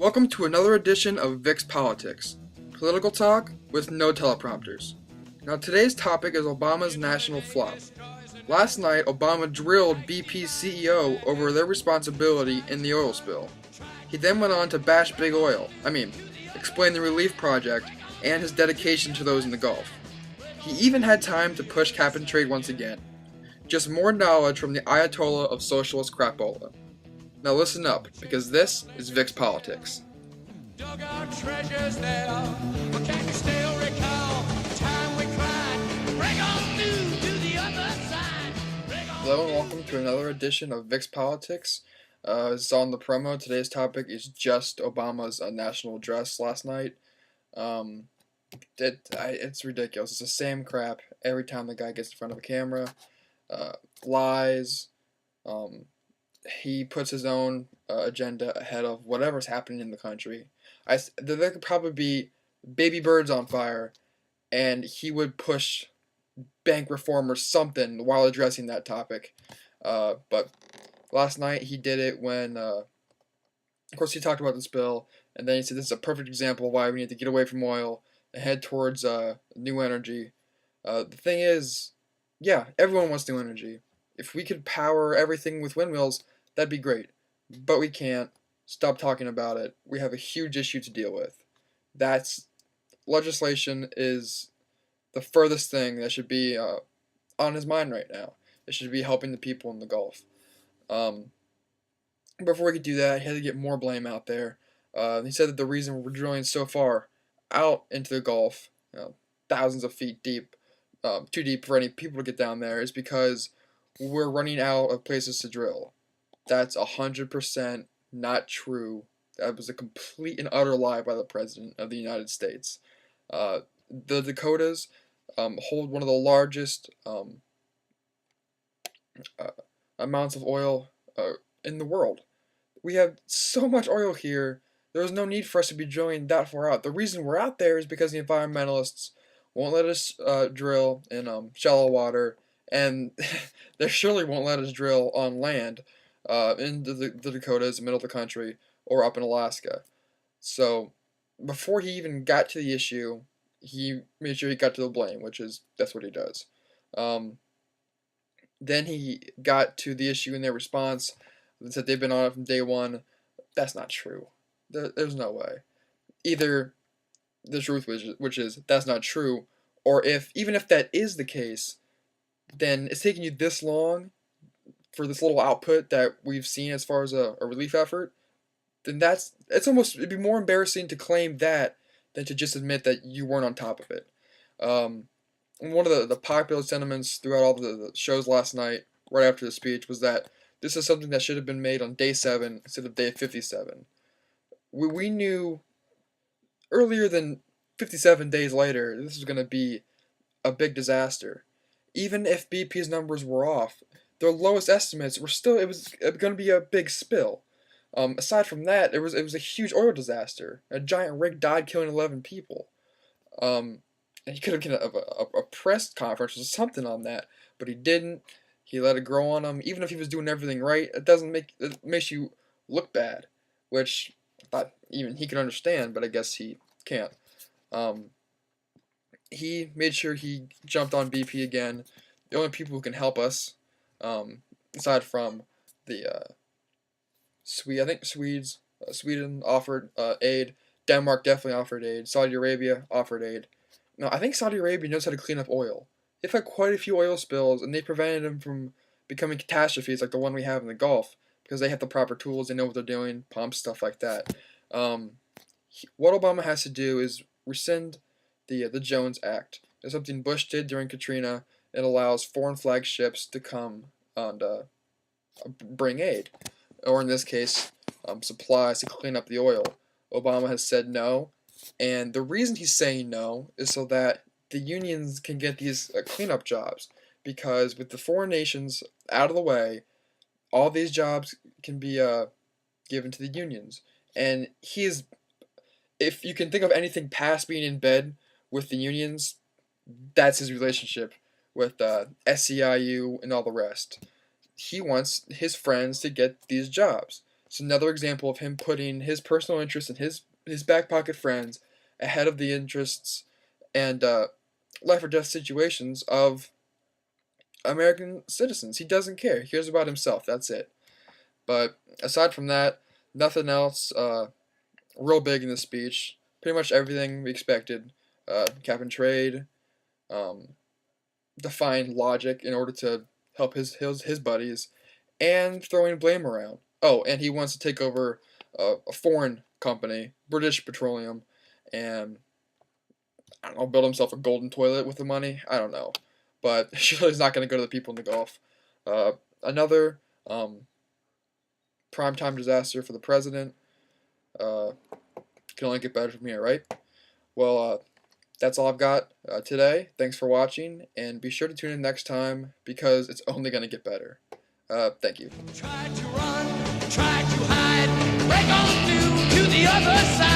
Welcome to another edition of VIX Politics, political talk with no teleprompters. Now today's topic is Obama's national flop. Last night, Obama drilled BP's CEO over their responsibility in the oil spill. He then went on to bash big oil, explain the relief project and his dedication to those in the Gulf. He even had time to push cap and trade once again. Just more knowledge from the Ayatollah of socialist crapola. Now listen up, because this is VIX Politics. Dug our treasures there, but can you still recall the time we cried, break on through to the other side. Hello and welcome to another edition of VIX Politics. It's on the promo. Today's topic is just Obama's national address last night. It's ridiculous. It's the same crap every time the guy gets in front of a camera. Lies. He puts his own agenda ahead of whatever's happening in the country. There could probably be baby birds on fire, and he would push bank reform or something while addressing that topic. But last night he did it when, of course, he talked about this bill, and then he said this is a perfect example of why we need to get away from oil and head towards new energy. The thing is, yeah, everyone wants new energy. If we could power everything with windmills, that'd be great. But we can't. Stop talking about it. We have a huge issue to deal with. Legislation is the furthest thing that should be on his mind right now. It should be helping the people in the Gulf. Before we could do that, he had to get more blame out there. He said that the reason we're drilling so far out into the Gulf, thousands of feet deep, too deep for any people to get down there, is because we're running out of places to drill. That's 100% not true. That was a complete and utter lie by the President of the United States. The Dakotas hold one of the largest amounts of oil in the world. We have so much oil here, there's no need for us to be drilling that far out. The reason we're out there is because the environmentalists won't let us drill in shallow water, and they surely won't let us drill on land in the Dakotas, the middle of the country, or up in Alaska. So before he even got to the issue, he made sure he got to the blame, that's what he does. Then he got to the issue in their response, and said they've been on it from day one. That's not true. There's no way. Either the truth, which is that's not true, or even if that is the case, then it's taking you this long for this little output that we've seen as far as a relief effort, then it'd be more embarrassing to claim that than to just admit that you weren't on top of it. One of the popular sentiments throughout all the shows last night, right after the speech, was that this is something that should have been made on day 7 instead of day 57. We knew earlier than 57 days later this was going to be a big disaster. Even if BP's numbers were off, their lowest estimates were still, it was going to be a big spill. Aside from that, it was a huge oil disaster. A giant rig died, killing 11 people. And he could have given a press conference or something on that, but he didn't. He let it grow on him. Even if he was doing everything right, it makes you look bad, which I thought even he could understand, but I guess he can't. He made sure he jumped on BP again. The only people who can help us, aside from the Sweden offered aid. Denmark definitely offered aid. Saudi Arabia offered aid. No, I think Saudi Arabia knows how to clean up oil. They've had quite a few oil spills, and they prevented them from becoming catastrophes like the one we have in the Gulf, because they have the proper tools, they know what they're doing, pumps, stuff like that. What Obama has to do is rescind the Jones Act. It's something Bush did during Katrina. It allows foreign flag ships to come and bring aid, or in this case, supplies to clean up the oil. Obama has said no, and the reason he's saying no is so that the unions can get these cleanup jobs, because with the foreign nations out of the way, all these jobs can be given to the unions. And if you can think of anything past being in bed with the unions, that's his relationship with SEIU and all the rest. He wants his friends to get these jobs. It's another example of him putting his personal interests and his back pocket friends ahead of the interests and life or death situations of American citizens. He doesn't care. He cares about himself. That's it. But aside from that, nothing else real big in the speech. Pretty much everything we expected. Cap and trade, define logic in order to help his buddies, and throwing blame around. Oh, and he wants to take over a foreign company, British Petroleum, and I don't know, build himself a golden toilet with the money. I don't know, but surely he's not going to go to the people in the Gulf. Another primetime disaster for the president. Can only get better from here, right? Well, that's all I've got today. Thanks for watching, and be sure to tune in next time because it's only going to get better. Thank you. Try to run, try to hide, break on through to the other side.